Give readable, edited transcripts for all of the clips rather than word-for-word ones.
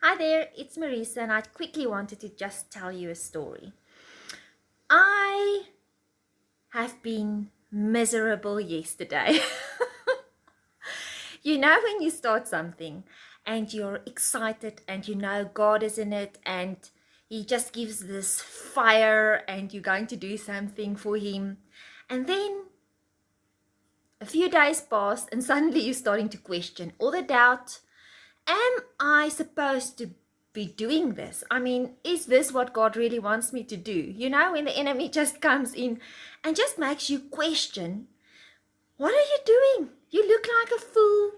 Hi there, it's Marisa, and I quickly wanted to just tell you a story. I have been miserable yesterday. You know, when you start something and you're excited and you know God is in it and He just gives this fire and you're going to do something for Him. And then a few days pass and suddenly you're starting to question all the doubt. Am I supposed to be doing this? I mean, is this what God really wants me to do? You know, when the enemy just comes in and just makes you question, what are you doing? You look like a fool.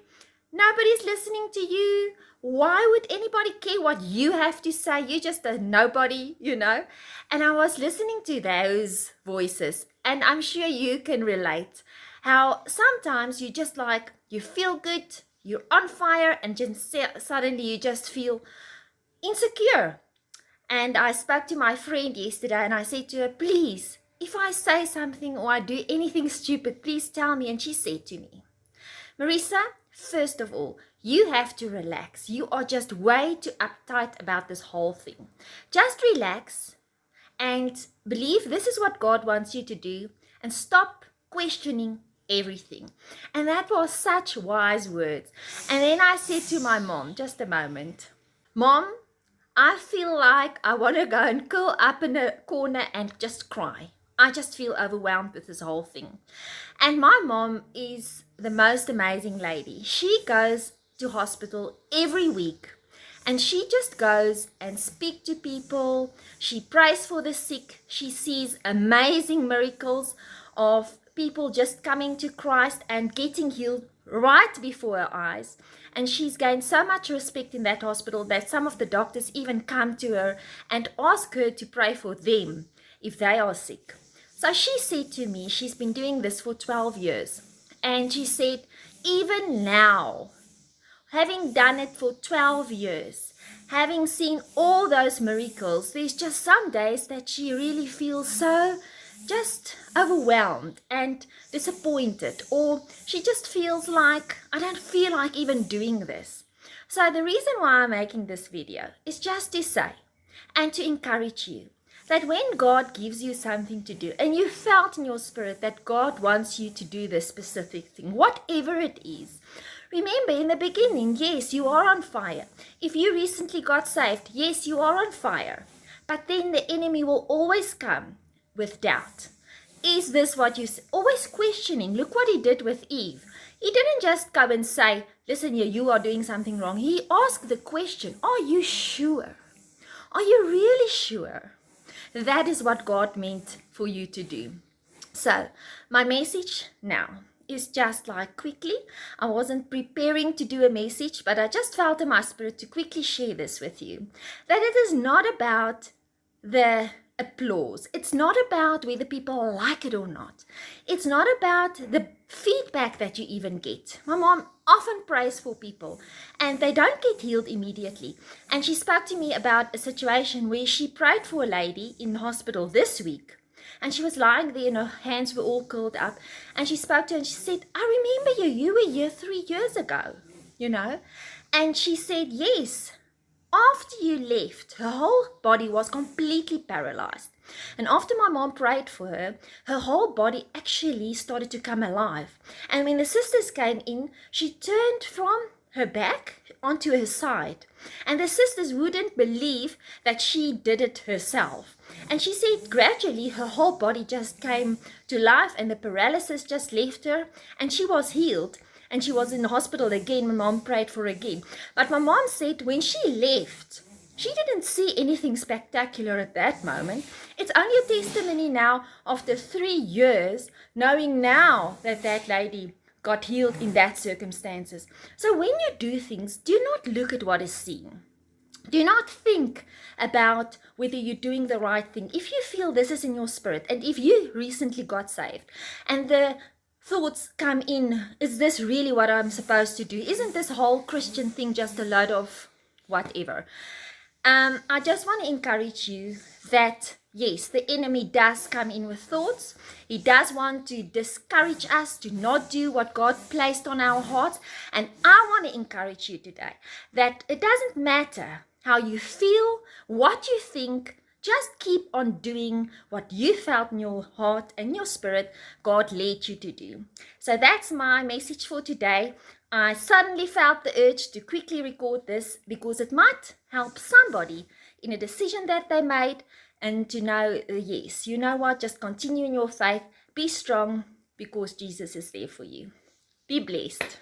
Nobody's listening to you. Why would anybody care what you have to say? You're just a nobody, you know. And I was listening to those voices, and I'm sure you can relate how sometimes you just like, you feel good, you're on fire, and just suddenly you just feel insecure. And I spoke to my friend yesterday and I said to her, please, if I say something or I do anything stupid, please tell me. And she said to me, Marisa, first of all, you have to relax. You are just way too uptight about this whole thing. Just relax and believe this is what God wants you to do and stop questioning everything. And that was such wise words. And then I said to my mom, just a moment, Mom, I feel like I want to go and curl up in a corner and just cry. I just feel overwhelmed with this whole thing. And my mom is the most amazing lady. She goes to hospital every week and she just goes and speaks to people. She prays for the sick. She sees amazing miracles of people just coming to Christ and getting healed right before her eyes. And she's gained so much respect in that hospital that some of the doctors even come to her and ask her to pray for them if they are sick. So she said to me, she's been doing this for 12 years. And she said, even now, having done it for 12 years, having seen all those miracles, there's just some days that she really feels so just overwhelmed and disappointed, or she just feels like, I don't feel like even doing this. So the reason why I'm making this video is just to say and to encourage you that when God gives you something to do and you felt in your spirit that God wants you to do this specific thing, whatever it is, remember in the beginning, yes, you are on fire. If you recently got saved, yes, you are on fire. But then the enemy will always come with doubt. Is this what you always questioning? Look what he did with Eve. He didn't just come and say, listen here, you are doing something wrong. He asked the question, are you sure? Are you really sure? That is what God meant for you to do. So, my message now is just like quickly. I wasn't preparing to do a message, but I just felt in my spirit to quickly share this with you. That it is not about the applause. It's not about whether people like it or not. It's not about the feedback that you even get. My mom often prays for people and they don't get healed immediately. And she spoke to me about a situation where she prayed for a lady in the hospital this week. And she was lying there and her hands were all curled up. And she spoke to her and she said, I remember you. You were here 3 years ago, you know. And she said, yes. After you left, her whole body was completely paralyzed. And after my mom prayed for her, her whole body actually started to come alive. And when the sisters came in, she turned from her back onto her side. And the sisters wouldn't believe that she did it herself. And she said gradually her whole body just came to life and the paralysis just left her and she was healed. And she was in the hospital again. My mom prayed for her again. But my mom said when she left, she didn't see anything spectacular at that moment. It's only a testimony now after 3 years, knowing now that that lady got healed in that circumstances. So when you do things, do not look at what is seen. Do not think about whether you're doing the right thing. If you feel this is in your spirit, and if you recently got saved, and the thoughts come in, is this really what I'm supposed to do? Isn't this whole Christian thing just a load of whatever? I just want to encourage you that yes, the enemy does come in with thoughts. He does want to discourage us to not do what God placed on our hearts. And I want to encourage you today that it doesn't matter how you feel, what you think. Just keep on doing what you felt in your heart and your spirit God led you to do. So that's my message for today. I suddenly felt the urge to quickly record this because it might help somebody in a decision that they made, and to know, yes, you know what, just continue in your faith, be strong because Jesus is there for you. Be blessed.